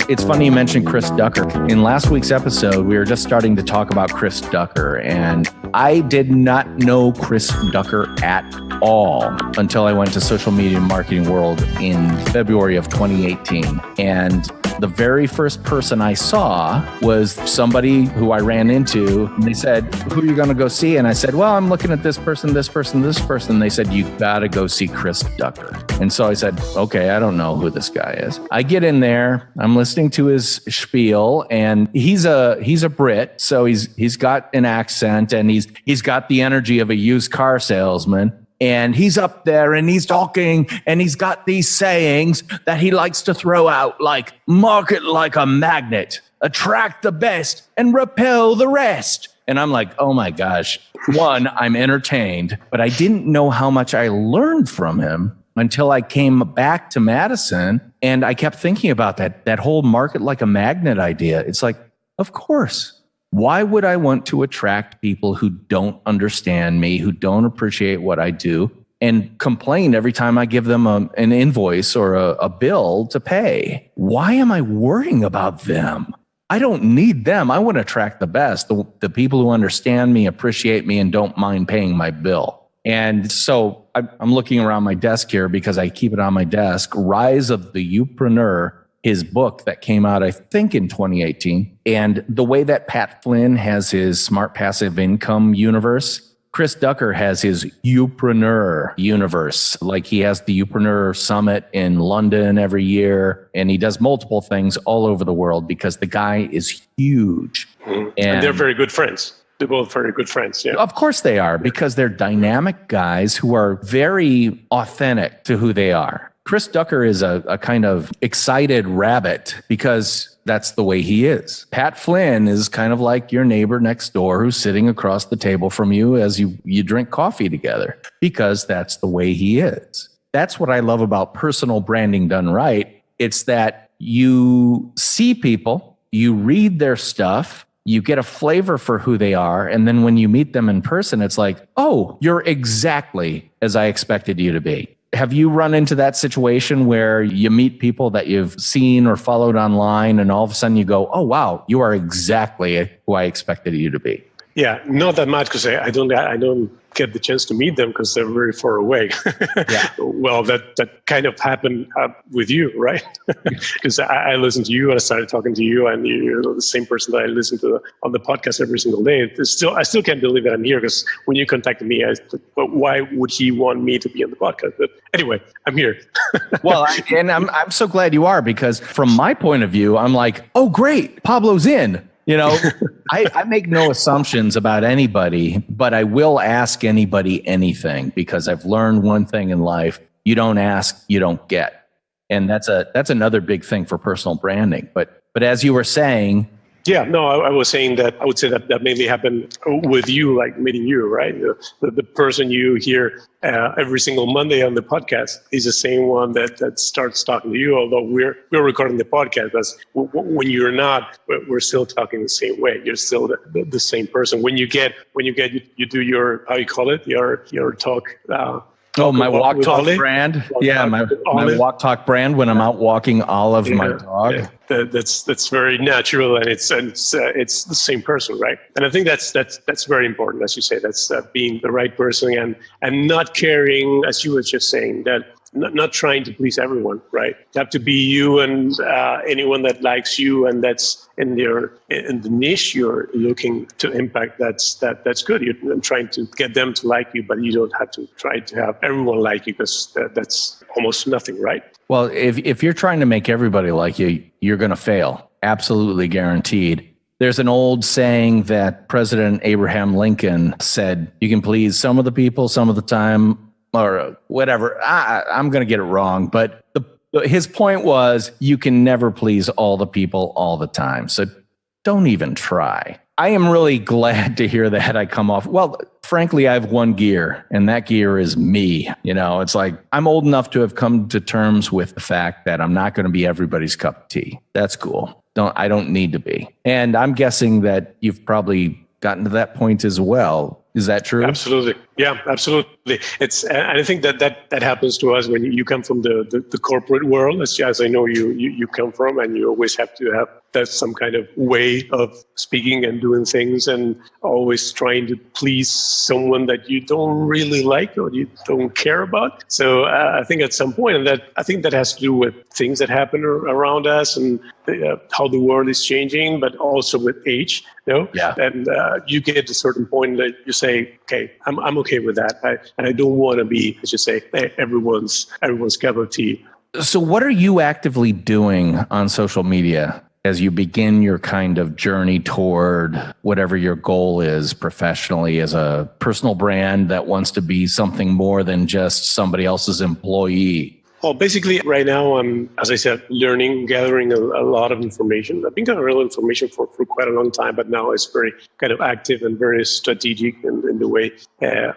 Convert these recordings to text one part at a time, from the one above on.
It's funny you mentioned Chris Ducker. In last week's episode, we were just starting to talk about Chris Ducker, and I did not know Chris Ducker at all until I went to Social Media Marketing World in February of 2018. And the very first person I saw was somebody who I ran into, and they said, "Who are you going to go see?" And I said, "Well, I'm looking at this person, this person, this person." They said, "You got to go see Chris Ducker." And so I said, "Okay, I don't know who this guy is." I get in there, I'm listening to his spiel, and he's a Brit, so he's got an accent, and he's got the energy of a used car salesman. And he's up there and he's talking and he's got these sayings that he likes to throw out, like market like a magnet, attract the best and repel the rest. And I'm like, oh my gosh. One, I'm entertained, but I didn't know how much I learned from him until I came back to Madison. And I kept thinking about that whole market like a magnet idea. It's like, of course. Why would I want to attract people who don't understand me, who don't appreciate what I do, and complain every time I give them an invoice or a bill to pay? Why am I worrying about them? I don't need them. I want to attract the best, the people who understand me, appreciate me, and don't mind paying my bill. And so I'm looking around my desk here because I keep it on my desk. Rise of the Youpreneur, his book that came out, I think, in 2018. And the way that Pat Flynn has his smart passive income universe, Chris Ducker has his Youpreneur universe. Like he has the Youpreneur Summit in London every year, and he does multiple things all over the world because the guy is huge. Mm-hmm. And they're very good friends. They're both very good friends. Yeah. Of course they are, because they're dynamic guys who are very authentic to who they are. Chris Ducker is a kind of excited rabbit because that's the way he is. Pat Flynn is kind of like your neighbor next door who's sitting across the table from you as you drink coffee together, because that's the way he is. That's what I love about personal branding done right. It's that you see people, you read their stuff, you get a flavor for who they are, and then when you meet them in person, it's like, oh, you're exactly as I expected you to be. Have you run into that situation where you meet people that you've seen or followed online and all of a sudden you go, oh, wow, you are exactly who I expected you to be? Yeah, not that much because I don't get the chance to meet them because they're very far away. Yeah. Well, that kind of happened with you, right? Because I listened to you and I started talking to you, and you're the same person that I listen to on the podcast every single day. I still can't believe that I'm here, because when you contacted me, I said, but why would he want me to be on the podcast? But anyway, I'm here. Well, I'm so glad you are, because from my point of view, I'm like, oh, great, Pablo's in. You know, I make no assumptions about anybody, but I will ask anybody anything, because I've learned one thing in life: you don't ask, you don't get. And that's another big thing for personal branding. But as you were saying, yeah, no, I was saying that I would say that mainly happened with you, like meeting you, right? The person you hear every single Monday on the podcast is the same one that starts talking to you. Although we're recording the podcast, but when you're not, we're still talking the same way. You're still the same person. When you do your, how you call it, your talk. My Walk Talk brand. Yeah, my Walk Talk brand when I'm out walking Olive, my dog. Yeah. That's very natural, and it's the same person, right? And I think that's very important, as you say. That's being the right person and not caring, as you were just saying, that not trying to please everyone, right? You have to be you, and anyone that likes you and that's in the niche you're looking to impact. That's good. You're trying to get them to like you, but you don't have to try to have everyone like you, because that's almost nothing, right? Well, if you're trying to make everybody like you, you're going to fail. Absolutely guaranteed. There's an old saying that President Abraham Lincoln said, you can please some of the people some of the time, or whatever. I'm going to get it wrong, but his point was, you can never please all the people all the time. So don't even try. I am really glad to hear that I come off. Well, frankly, I have one gear, and that gear is me. You know, it's like I'm old enough to have come to terms with the fact that I'm not going to be everybody's cup of tea. That's cool. I don't need to be. And I'm guessing that you've probably gotten to that point as well. Is that true? Absolutely. Yeah, absolutely. And I think that happens to us when you come from the corporate world, as I know you come from, and you always have to have some kind of way of speaking and doing things, and always trying to please someone that you don't really like or you don't care about. So I think at some point, and I think that has to do with things that happen around us and how the world is changing, but also with age. Yeah. And you get to a certain point that you say, okay, I'm okay with that. And I don't want to be, as you say, everyone's cup of tea. So what are you actively doing on social media as you begin your kind of journey toward whatever your goal is professionally as a personal brand that wants to be something more than just somebody else's employee? Well, basically, right now, I'm, as I said, gathering a lot of information. I've been gathering information for quite a long time, but now it's very kind of active and very strategic in the way.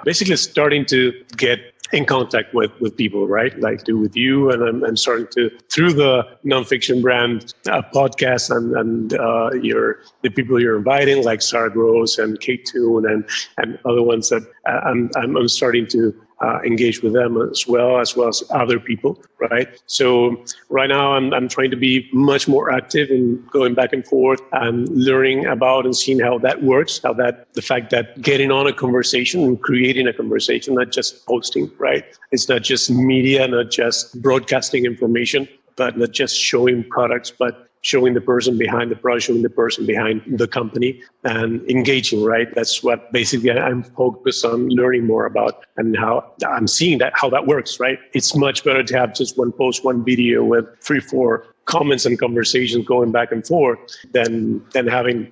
Basically, starting to get in contact with people, right? Like do with you, and I'm starting to, through the Nonfiction Brand podcast and the people you're inviting, like Sarah Gross and Kate Toon and other ones that I'm starting to engage with them as well as other people, right? So right now I'm trying to be much more active in going back and forth and learning about and seeing how that works, the fact that getting on a conversation and creating a conversation, not just posting, right? It's not just media, not just broadcasting information, but not just showing products, but showing the person behind the product, showing the person behind the company, and engaging, right? That's what basically I'm focused on learning more about, and how I'm seeing how that works, right? It's much better to have just one post, one video with 3-4 comments and conversations going back and forth than having,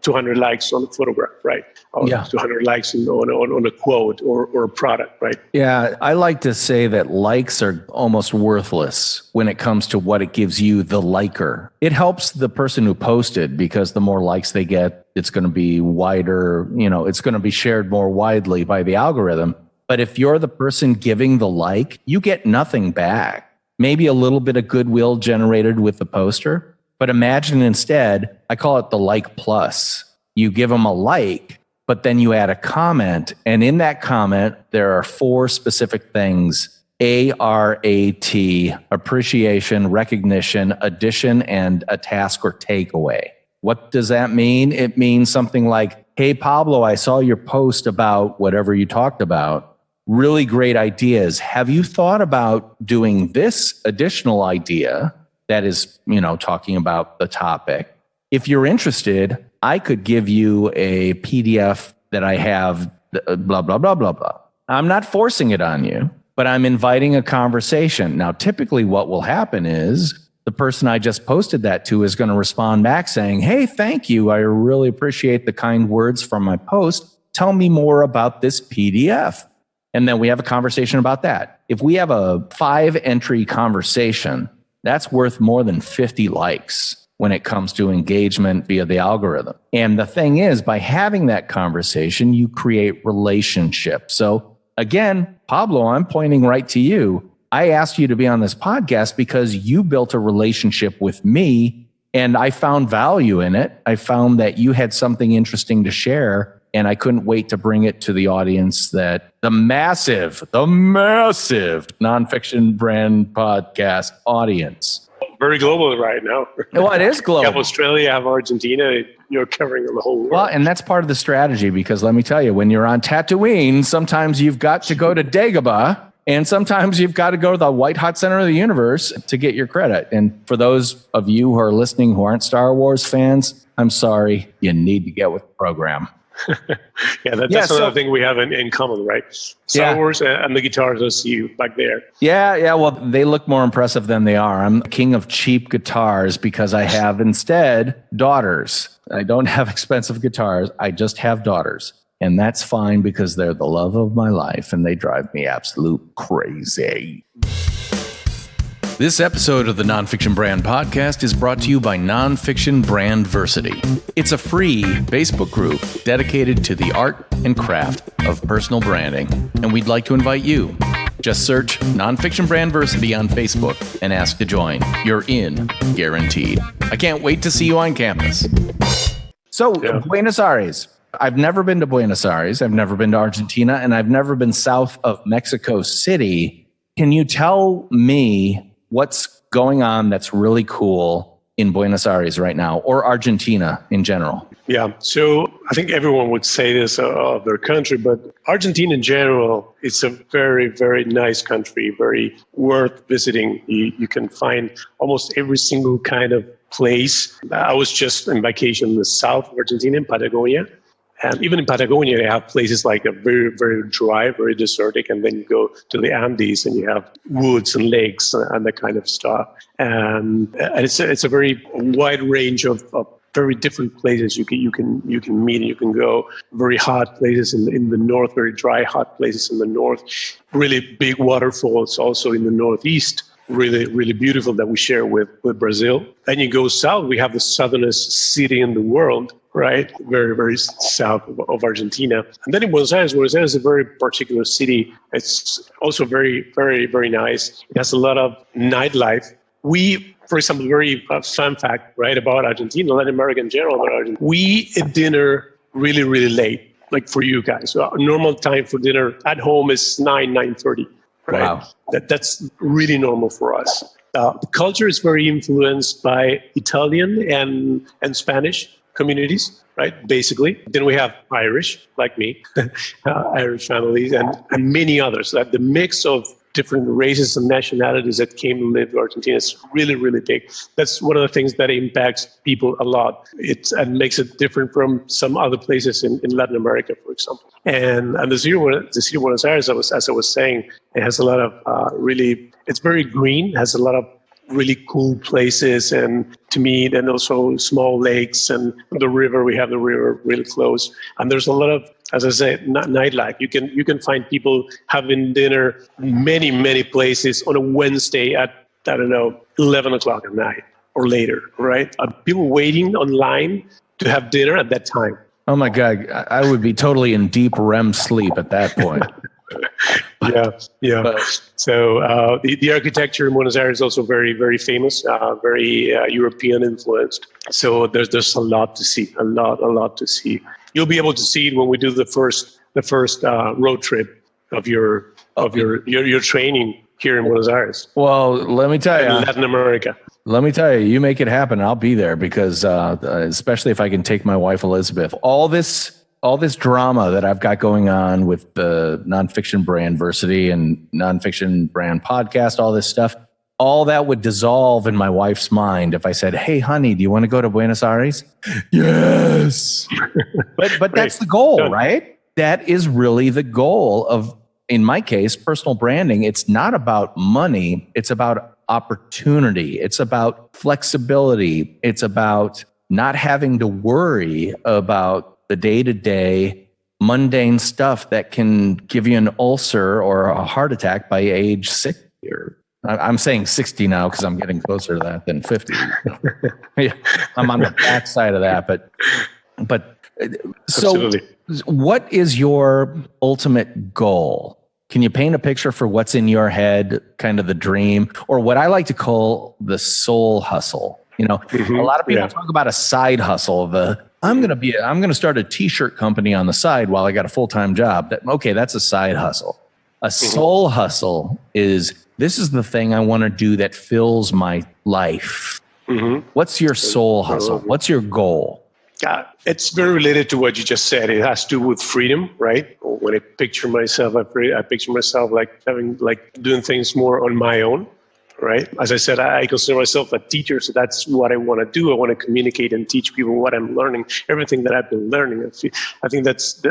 200 likes on a photograph, right? Or 200 likes on a quote or a product, right? Yeah, I like to say that likes are almost worthless when it comes to what it gives you, the liker. It helps the person who posted, because the more likes they get, it's going to be wider, it's going to be shared more widely by the algorithm. But if you're the person giving the like, you get nothing back. Maybe a little bit of goodwill generated with the poster. But imagine instead, I call it the like plus. You give them a like, but then you add a comment. And in that comment, there are 4 specific things: ARAT, appreciation, recognition, addition, and a task or takeaway. What does that mean? It means something like, hey, Pablo, I saw your post about whatever you talked about. Really great ideas. Have you thought about doing this additional idea that is, talking about the topic? If you're interested, I could give you a PDF that I have, blah, blah, blah, blah, blah. I'm not forcing it on you, but I'm inviting a conversation. Now, typically what will happen is the person I just posted that to is going to respond back saying, hey, thank you. I really appreciate the kind words from my post. Tell me more about this PDF. And then we have a conversation about that. If we have a 5-entry conversation, that's worth more than 50 likes when it comes to engagement via the algorithm. And the thing is, by having that conversation, you create relationships. So again, Pablo, I'm pointing right to you. I asked you to be on this podcast because you built a relationship with me, and I found value in it. I found that you had something interesting to share, and I couldn't wait to bring it to the audience that the massive Nonfiction Brand podcast audience. Very global right now. Well, it is global. You have Australia, you have Argentina, you're covering the whole world. Well, and that's part of the strategy, because let me tell you, when you're on Tatooine, sometimes you've got to go to Dagobah, and sometimes you've got to go to the white hot center of the universe to get your credit. And for those of you who are listening who aren't Star Wars fans, I'm sorry, you need to get with the program. That's another thing we have in common, right? Star Wars and the guitars I see you back there. Yeah. Well, they look more impressive than they are. I'm the king of cheap guitars because I have instead daughters. I don't have expensive guitars. I just have daughters. And that's fine because they're the love of my life and they drive me absolute crazy. This episode of the Nonfiction Brand Podcast is brought to you by Nonfiction Brandversity. It's a free Facebook group dedicated to the art and craft of personal branding, and we'd like to invite you. Just search Nonfiction Brandversity on Facebook and ask to join. You're in, guaranteed. I can't wait to see you on campus. So, Buenos Aires. I've never been to Buenos Aires. I've never been to Argentina, and I've never been south of Mexico City. Can you tell me what's going on that's really cool in Buenos Aires right now, or Argentina in general? Yeah, so I think everyone would say this of their country, but Argentina in general, it's a very, very nice country, very worth visiting. You can find almost every single kind of place. I was just on vacation in the south of Argentina, in Patagonia. And even in Patagonia, they have places like a very, very dry, very desertic, and then you go to the Andes and you have woods and lakes and that kind of stuff. And it's a very wide range of very different places you can meet, and you can go. Very hot places in the north, very dry, hot places in the north. Really big waterfalls also in the northeast. Really, really beautiful that we share with Brazil. Then you go south, we have the southernest city in the world, right? Very, very south of Argentina. And then in Buenos Aires is a very particular city. It's also very, very, very nice. It has a lot of nightlife. We, for example, very fun fact, right, about Argentina, Latin America in general, about Argentina, we eat dinner really, really late, like for you guys. So our normal time for dinner at home is 9:30. Right. Wow. That's really normal for us. The culture is very influenced by Italian and Spanish communities, right? Basically. Then we have Irish, like me, Irish families, and many others. That the mix of different races and nationalities that came to live in Argentina is really, really big. That's one of the things that impacts people a lot. And makes it different from some other places in Latin America, for example. And the city of Buenos Aires, as I was saying, it has a lot of it's very green, has a lot of really cool places and to meet, and also small lakes and we have the river really close. And there's a lot of, as I say, nightlife. You can find people having dinner many places on a Wednesday at, 11 o'clock at night or later, right? People waiting online to have dinner at that time. Oh my God, I would be totally in deep REM sleep at that point. Yeah. But, so the architecture in Buenos Aires is also very, very famous, very European influenced. So there's a lot to see, a lot to see. You'll be able to see it when we do the first road trip of your training here in Buenos Aires. Well, let me tell you, in Latin America. Let me tell you, you make it happen. I'll be there because, especially if I can take my wife Elizabeth, all this drama that I've got going on with the Nonfiction Brandversity and Nonfiction Brand Podcast, all this stuff, all that would dissolve in my wife's mind if I said, "Hey, honey, do you want to go to Buenos Aires?" Yes. But that's the goal, right? That is really the goal of, in my case, personal branding. It's not about money. It's about opportunity. It's about flexibility. It's about not having to worry about the day-to-day mundane stuff that can give you an ulcer or a heart attack by age 60. Or I'm saying 60 now because I'm getting closer to that than 50. Yeah, I'm on the back side of that, but so Absolutely. What is your ultimate goal? Can you paint a picture for what's in your head, kind of the dream, or what I like to call the soul hustle? A lot of people talk about a side hustle. I'm going to start a t-shirt company on the side while I got a full-time job. That's a side hustle. A soul hustle this is the thing I want to do that fills my life. What's your soul hustle? What's your goal? It's very related to what you just said. It has to do with freedom, right? When I picture myself, I picture myself like doing things more on my own, right? As I said, I consider myself a teacher, so that's what I want to do. I want to communicate and teach people what I'm learning, everything that I've been learning. I think that's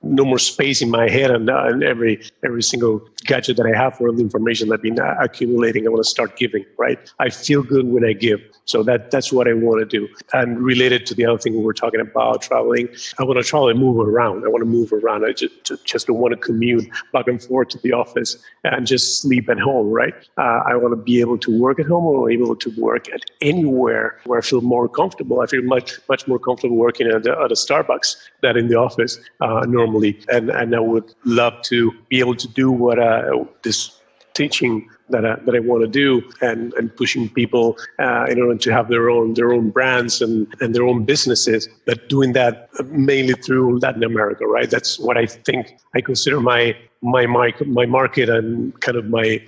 no more space in my head and every single gadget that I have for all the information that I've been accumulating. I want to start giving, right? I feel good when I give. So that's what I want to do. And related to the other thing we were talking about, traveling, I want to travel and move around. I just don't want to commute back and forth to the office and just sleep at home, right? I want to be able to work at home or able to work at anywhere where I feel more comfortable. I feel much more comfortable working at a Starbucks than in the office normally. And I would love to be able to do what this teaching that I want to do, and pushing people in order to have their own brands and their own businesses, but doing that mainly through Latin America, right? That's what I think I consider my market and kind of my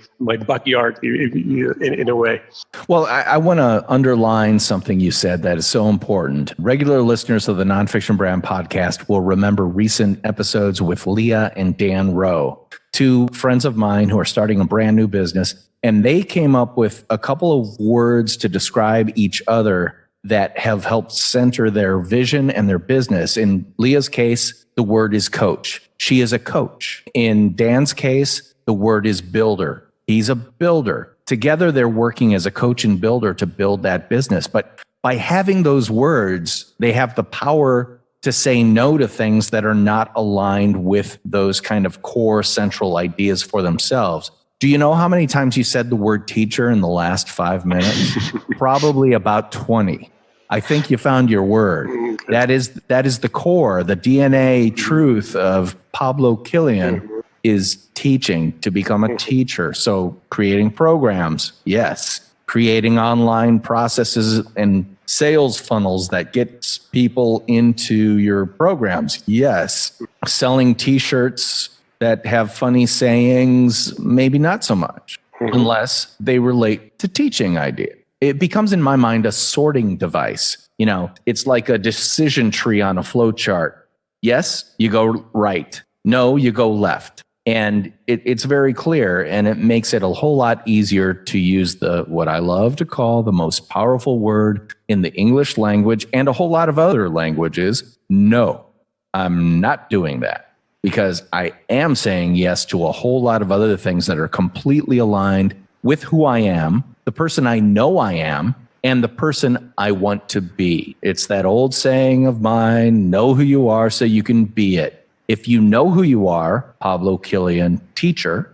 backyard in a way. Well, I want to underline something you said that is so important. Regular listeners of the Nonfiction Brand podcast will remember recent episodes with Leah and Dan Rowe, two friends of mine who are starting a brand new business. And they came up with a couple of words to describe each other that have helped center their vision and their business. In Leah's case, the word is coach. She is a coach. In Dan's case, the word is builder. He's a builder. Together, they're working as a coach and builder to build that business. But by having those words, they have the power to say no to things that are not aligned with those kind of core central ideas for themselves. Do you know how many times you said the word teacher in the last 5 minutes? Probably about 20. I think you found your word. That is the core, the DNA truth of Pablo Killian is teaching, to become a teacher. So creating programs, yes. Creating online processes and sales funnels that gets people into your programs, yes. Selling t-shirts that have funny sayings, maybe not so much, unless they relate to teaching idea. It becomes, in my mind, a sorting device. You know, it's like a decision tree on a flow chart. Yes, you go right. No, you go left. And it's very clear, and it makes it a whole lot easier to use what I love to call the most powerful word in the English language and a whole lot of other languages. No, I'm not doing that, because I am saying yes to a whole lot of other things that are completely aligned with who I am, the person I know I am, and the person I want to be. It's that old saying of mine, know who you are so you can be it. If you know who you are, Pablo Killian, teacher,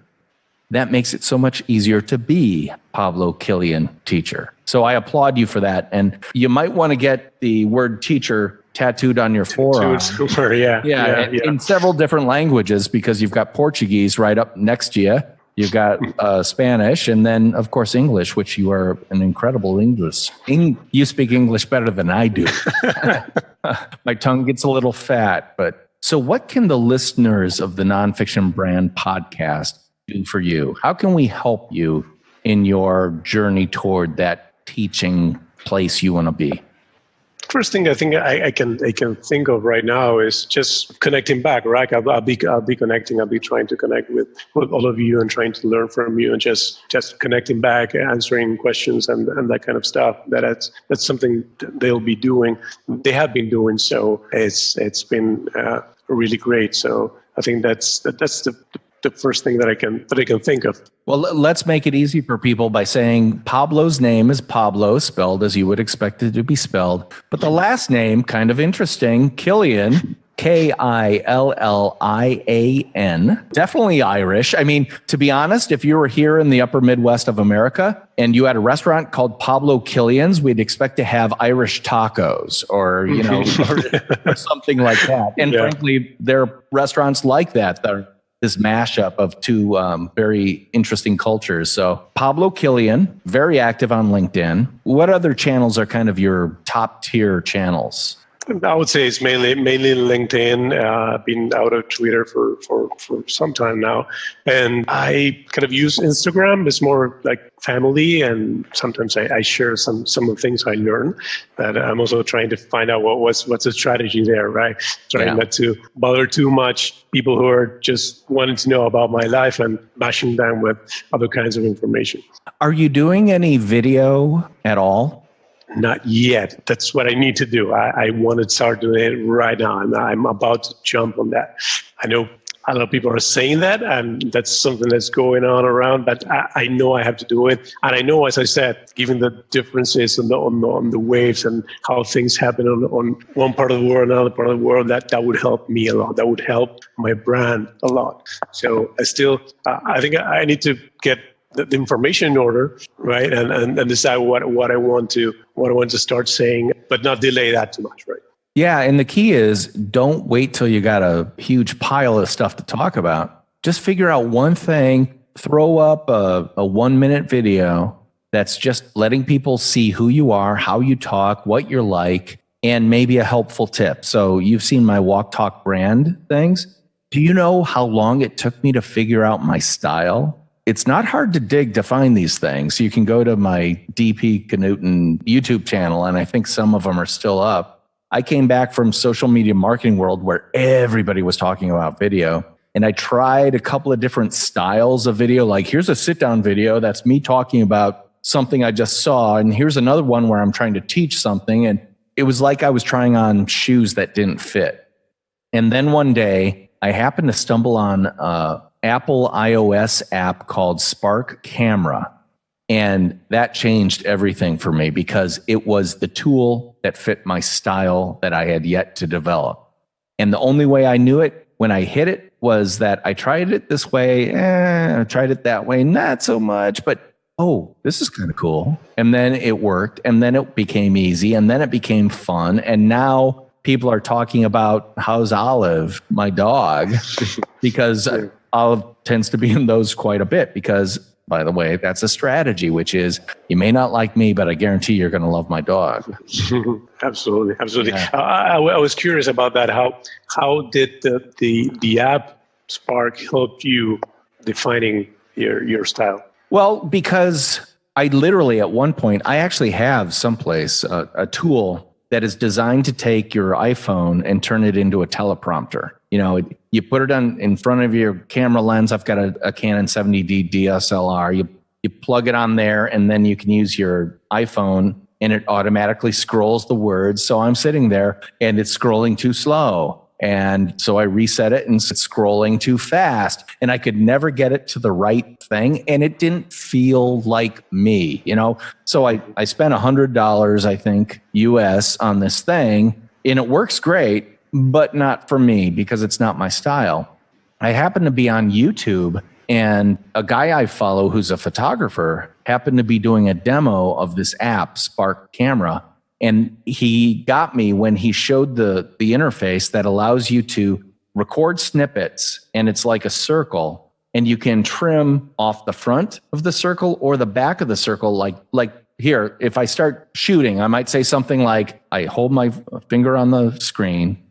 that makes it so much easier to be Pablo Killian, teacher. So I applaud you for that. And you might want to get the word teacher tattooed on your forearm. Yeah, in several different languages, because you've got Portuguese right up next to you. You've got Spanish, and then, of course, English, which you are an incredible English. You speak English better than I do. My tongue gets a little fat, but... So what can the listeners of the Nonfiction Brand podcast do for you? How can we help you in your journey toward that teaching place you want to be? First thing I think I can think of right now is just connecting back, right? I'll be connecting. I'll be trying to connect with all of you and trying to learn from you, and just connecting back, answering questions and that kind of stuff. That's something they'll be doing. They have been doing so. It's been really great. So I think that's the first thing that I can think of. Well, let's make it easy for people by saying Pablo's name is Pablo, spelled as you would expect it to be spelled. But the last name, kind of interesting, Killian, Killian, definitely Irish. I mean, to be honest, if you were here in the upper Midwest of America and you had a restaurant called Pablo Killian's, we'd expect to have Irish tacos or, you know, or something like that. And frankly, there are restaurants like that that are this mashup of two very interesting cultures. So Pablo Killian, very active on LinkedIn. What other channels are kind of your top tier channels? I would say it's mainly LinkedIn. I've been out of Twitter for some time now. And I kind of use Instagram. It's more like family, and sometimes I share some of the things I learn. But I'm also trying to find out what's the strategy there, right? Trying not to bother too much people who are just wanting to know about my life and bashing them with other kinds of information. Are you doing any video at all? Not yet. That's what I need to do. I want to start doing it right now. I'm about to jump on that. I know a lot of people are saying that, and that's something that's going on around, but I know I have to do it. And I know, as I said, given the differences on the waves and how things happen on one part of the world, another part of the world, that would help me a lot. That would help my brand a lot. So I think I need to get the information in order, right, and decide what I want to start saying, but not delay that too much, right? Yeah, and the key is don't wait till you got a huge pile of stuff to talk about. Just figure out one thing throw up a 1-minute video that's just letting people see who you are, how you talk, what you're like, and maybe a helpful tip. So you've seen my Walk Talk brand things. Do you know how long it took me to figure out my style? It's not hard to dig to find these things. You can go to my DP Knudten YouTube channel, and I think some of them are still up. I came back from social media marketing world where everybody was talking about video. And I tried a couple of different styles of video. Like, here's a sit-down video that's me talking about something I just saw. And here's another one where I'm trying to teach something. And it was like I was trying on shoes that didn't fit. And then one day, I happened to stumble on an Apple iOS app called Spark Camera. And that changed everything for me because it was the tool that fit my style that I had yet to develop. And the only way I knew it when I hit it was that I tried it this way, I tried it that way, not so much, but oh, this is kind of cool. And then it worked, and then it became easy, and then it became fun. And now people are talking about how's Olive, my dog, because Olive tends to be in those quite a bit because, by the way, that's a strategy, which is you may not like me, but I guarantee you're going to love my dog. Absolutely. Yeah. I was curious about that. How did the app Spark help you defining your style? Well, because I literally at one point, I actually have someplace a tool that is designed to take your iPhone and turn it into a teleprompter. You know, you put it on in front of your camera lens. I've got a Canon 70D DSLR. You plug it on there, and then you can use your iPhone, and it automatically scrolls the words. So I'm sitting there, and it's scrolling too slow. And so I reset it, and it's scrolling too fast. And I could never get it to the right thing, and it didn't feel like me, you know? So I spent $100, I think, US on this thing, and it works great, but not for me because it's not my style. I happen to be on YouTube, and a guy I follow who's a photographer happened to be doing a demo of this app, Spark Camera. And he got me when he showed the interface that allows you to record snippets, and it's like a circle, and you can trim off the front of the circle or the back of the circle. Like here, if I start shooting, I might say something like, I hold my finger on the screen,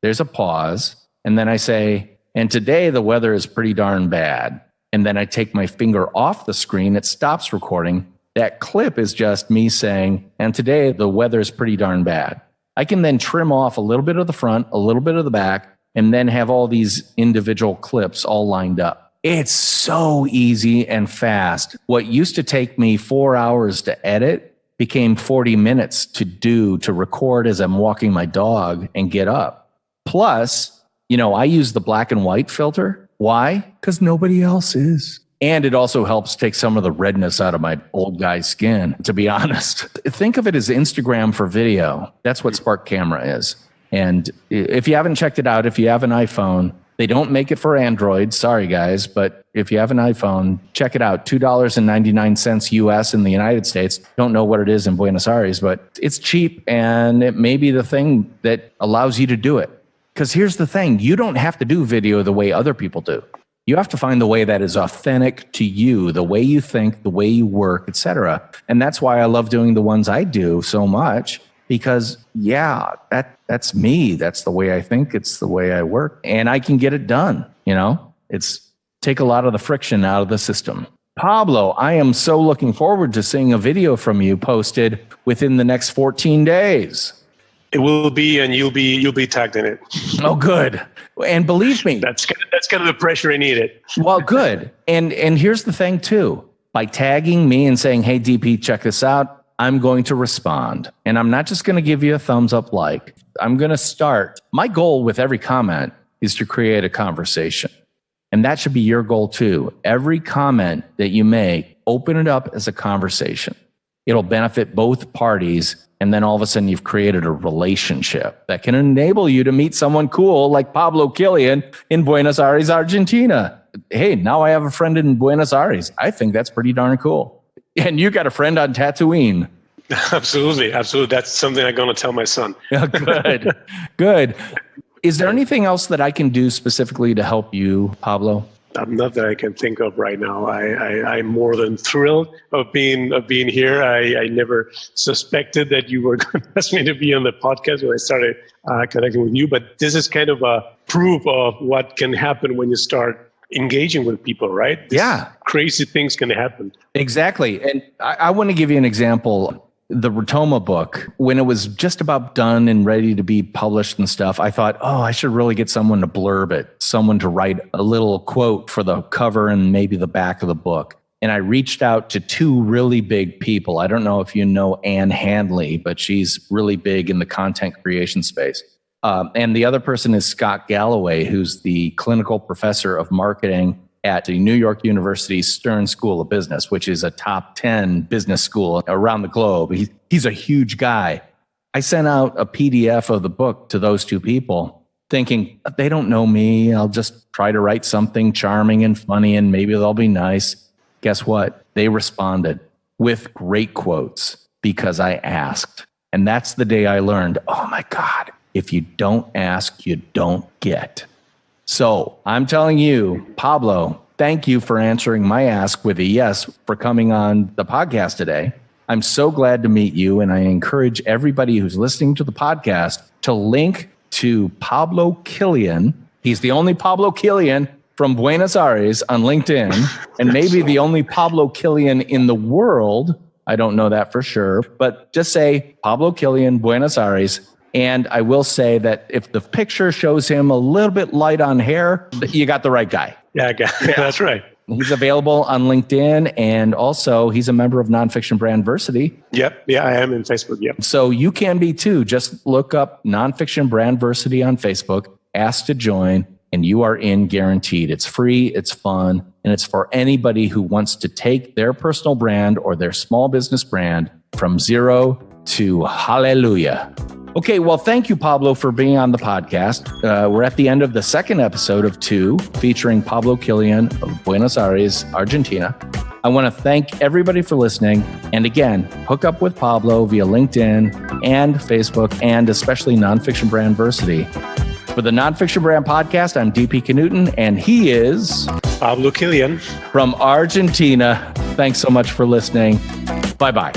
there's a pause, and then I say, and today the weather is pretty darn bad. And then I take my finger off the screen, it stops recording. That clip is just me saying, and today the weather is pretty darn bad. I can then trim off a little bit of the front, a little bit of the back, and then have all these individual clips all lined up. It's so easy and fast. What used to take me 4 hours to edit became 40 minutes to record as I'm walking my dog and get up. Plus, you know, I use the black and white filter. Why? Because nobody else is. And it also helps take some of the redness out of my old guy's skin, to be honest. Think of it as Instagram for video. That's what Spark Camera is. And if you haven't checked it out, if you have an iPhone, they don't make it for Android. Sorry, guys. But if you have an iPhone, check it out. $2.99 US in the United States. Don't know what it is in Buenos Aires, but it's cheap. And it may be the thing that allows you to do it. Because here's the thing. You don't have to do video the way other people do. You have to find the way that is authentic to you, the way you think, the way you work, etc. And that's why I love doing the ones I do so much because, yeah, that's me. That's the way I think. It's the way I work. And I can get it done, you know? It's take a lot of the friction out of the system. Pablo, I am so looking forward to seeing a video from you posted within the next 14 days. It will be, and you'll be tagged in it. Oh, good. And believe me, that's kind of the pressure I needed. Well, good. And here's the thing too. By tagging me and saying, "Hey, DP, check this out," I'm going to respond. And I'm not just going to give you a thumbs up like. I'm going to start. My goal with every comment is to create a conversation. And that should be your goal too. Every comment that you make, open it up as a conversation. It'll benefit both parties. And then all of a sudden you've created a relationship that can enable you to meet someone cool like Pablo Killian in Buenos Aires, Argentina. Hey, now I have a friend in Buenos Aires. I think that's pretty darn cool. And you got a friend on Tatooine. Absolutely. That's something I'm going to tell my son. Good. Is there anything else that I can do specifically to help you, Pablo? Not that I can think of right now. I'm more than thrilled of being here. I never suspected that you were going to ask me to be on the podcast when I started connecting with you. But this is kind of a proof of what can happen when you start engaging with people, right? Crazy things can happen. Exactly. And I want to give you an example. The Rotoma book, when it was just about done and ready to be published and stuff, I thought, I should really get someone to blurb it, someone to write a little quote for the cover and maybe the back of the book. And I reached out to two really big people. I don't know if you know Ann Handley, but she's really big in the content creation space. And the other person is Scott Galloway, who's the clinical professor of marketing at the New York University Stern School of Business, which is a top 10 business school around the globe. He's a huge guy. I sent out a PDF of the book to those two people thinking, they don't know me. I'll just try to write something charming and funny and maybe they'll be nice. Guess what? They responded with great quotes because I asked. And that's the day I learned, oh my God, if you don't ask, you don't get. So I'm telling you, Pablo, thank you for answering my ask with a yes for coming on the podcast today. I'm so glad to meet you. And I encourage everybody who's listening to the podcast to link to Pablo Killian. He's the only Pablo Killian from Buenos Aires on LinkedIn, and maybe the only Pablo Killian in the world. I don't know that for sure, but just say Pablo Killian, Buenos Aires. And I will say that if the picture shows him a little bit light on hair, you got the right guy. Yeah, that's right. He's available on LinkedIn, and also he's a member of Nonfiction Brandversity. Yep. Yeah, I am in Facebook. Yep. So you can be too. Just look up Nonfiction Brandversity on Facebook, ask to join, and you are in guaranteed. It's free, it's fun, and it's for anybody who wants to take their personal brand or their small business brand from zero to hallelujah. Okay, well, thank you, Pablo, for being on the podcast. We're at the end of the second episode of 2, featuring Pablo Killian of Buenos Aires, Argentina. I want to thank everybody for listening. And again, hook up with Pablo via LinkedIn and Facebook, and especially Nonfiction Brandversity. For the Nonfiction Brand Podcast, I'm DP Knudten, and he is Pablo Killian from Argentina. Thanks so much for listening. Bye-bye.